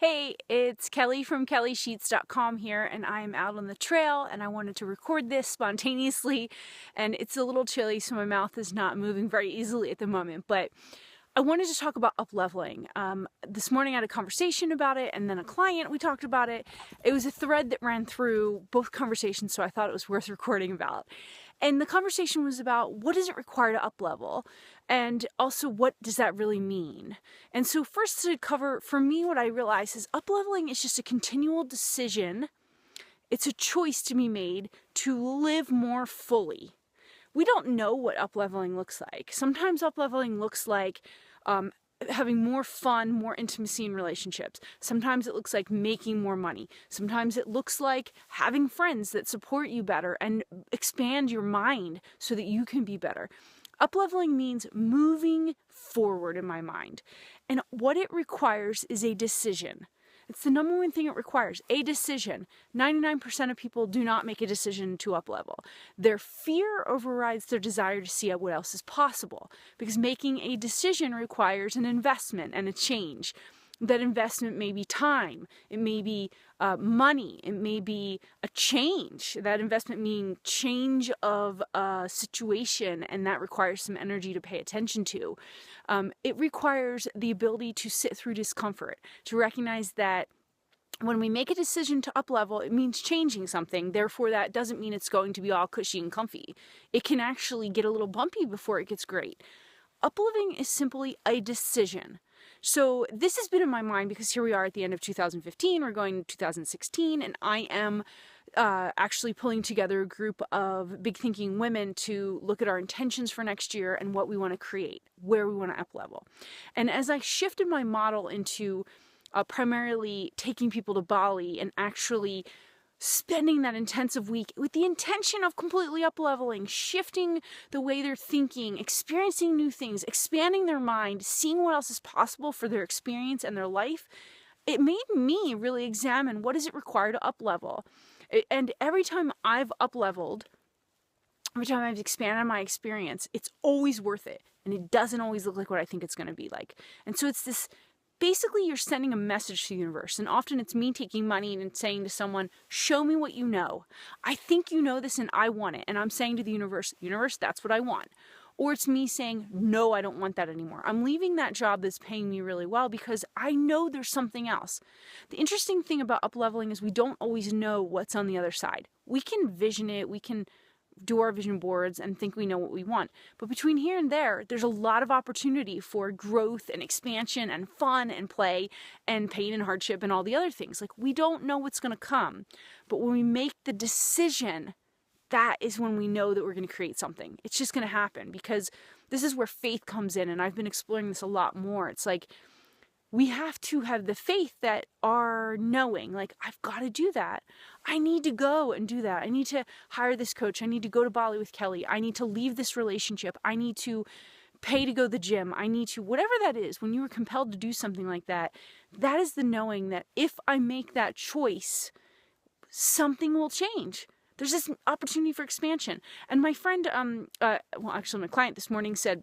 Hey, it's Kelly from kellysheets.com here, and I'm out on the trail, and I wanted to record this spontaneously, and it's a little chilly, so my mouth is not moving very easily at the moment, but I wanted to talk about upleveling. This morning I had a conversation about it, and then a client, we talked about it. It was a thread that ran through both conversations, so I thought it was worth recording about. And the conversation was about, what does it require to uplevel? And also, what does that really mean? And so first to cover, for me, what I realize is upleveling is just a continual decision. It's a choice to be made to live more fully. We don't know what upleveling looks like. Sometimes upleveling looks like having more fun, more intimacy in relationships. Sometimes it looks like making more money. Sometimes it looks like having friends that support you better and expand your mind so that you can be better. Upleveling means moving forward in my mind. And what it requires is a decision. It's the number one thing it requires, a decision. 99% of people do not make a decision to uplevel. Their fear overrides their desire to see what else is possible, because making a decision requires an investment and a change. That investment may be time, it may be money, it may be a change. That investment meaning change of a situation, and that requires some energy to pay attention to. It requires the ability to sit through discomfort, to recognize that when we make a decision to uplevel, it means changing something. Therefore, that doesn't mean it's going to be all cushy and comfy. It can actually get a little bumpy before it gets great. Upleveling is simply a decision. So this has been in my mind because here we are at the end of 2015, we're going to 2016, and I am actually pulling together a group of big thinking women to look at our intentions for next year and what we want to create, where we want to uplevel. And as I shifted my model into primarily taking people to Bali and actually spending that intensive week with the intention of completely upleveling, shifting the way they're thinking, experiencing new things, expanding their mind, seeing what else is possible for their experience and their life, it made me really examine, what does it require to uplevel? And every time I've upleveled, every time I've expanded my experience, it's always worth it. And it doesn't always look like what I think it's going to be like. And so it's this, basically you're sending a message to the universe. And often it's me taking money and saying to someone, show me what you know. I think you know this and I want it. And I'm saying to the universe, that's what I want. Or it's me saying, no, I don't want that anymore. I'm leaving that job that's paying me really well because I know there's something else. The interesting thing about upleveling is we don't always know what's on the other side. We can vision it, we can do our vision boards and think we know what we want. But between here and there, there's a lot of opportunity for growth and expansion and fun and play and pain and hardship and all the other things. Like, we don't know what's going to come. But when we make the decision, that is when we know that we're going to create something. It's just going to happen, because this is where faith comes in. And I've been exploring this a lot more. It's like, we have to have the faith that our knowing, like, I've got to do that. I need to go and do that. I need to hire this coach. I need to go to Bali with Kelly. I need to leave this relationship. I need to pay to go to the gym. I need to, whatever that is, when you are compelled to do something like that, that is the knowing that if I make that choice, something will change. There's this opportunity for expansion. And my friend, actually my client this morning said,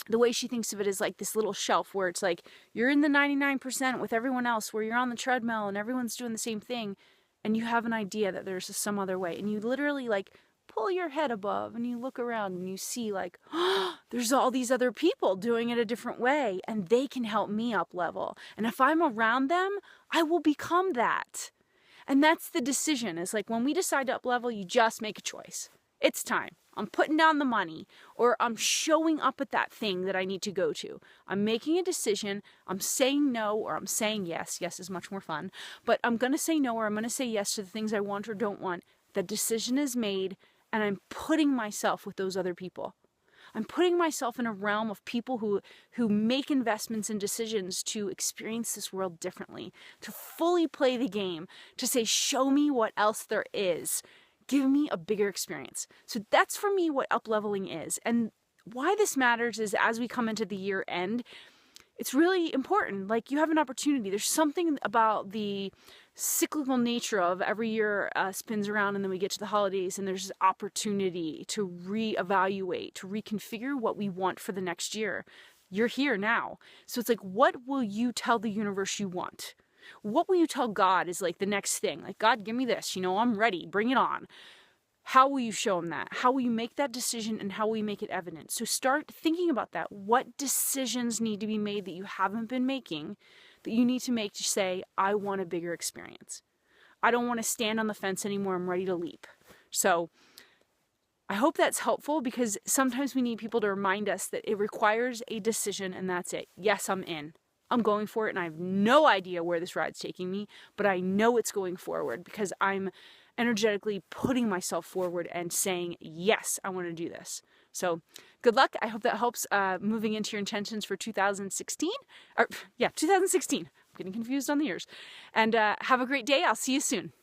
the way she thinks of it is like this little shelf where it's like you're in the 99% with everyone else, where you're on the treadmill and everyone's doing the same thing, and you have an idea that there's some other way, and you literally like pull your head above and you look around and you see like, oh, there's all these other people doing it a different way, and they can help me up level. And if I'm around them, I will become that. And that's the decision. It's like when we decide to up level, you just make a choice. It's time. I'm putting down the money, or I'm showing up at that thing that I need to go to. I'm making a decision. I'm saying no, or I'm saying yes. Yes is much more fun. But I'm going to say no, or I'm going to say yes to the things I want or don't want. The decision is made, and I'm putting myself with those other people. I'm putting myself in a realm of people who make investments and decisions to experience this world differently, to fully play the game, to say, show me what else there is. Give me a bigger experience. So that's for me what upleveling is. And why this matters is, as we come into the year end, it's really important. Like, you have an opportunity. There's something about the cyclical nature of every year spins around, and then we get to the holidays, and there's this opportunity to reevaluate, to reconfigure what we want for the next year. You're here now. So it's like, what will you tell the universe you want? What will you tell God is like the next thing? Like, God, give me this, I'm ready, bring it on. How will you show him that? How will you make that decision, and how will you make it evident? So start thinking about that. What decisions need to be made that you haven't been making, that you need to make to say, I want a bigger experience. I don't want to stand on the fence anymore. I'm ready to leap. So I hope that's helpful, because sometimes we need people to remind us that it requires a decision, and that's it. Yes, I'm in. I'm going for it, and I have no idea where this ride's taking me, but I know it's going forward because I'm energetically putting myself forward and saying, yes, I want to do this. So good luck. I hope that helps moving into your intentions for 2016. 2016. I'm getting confused on the years. And have a great day. I'll see you soon.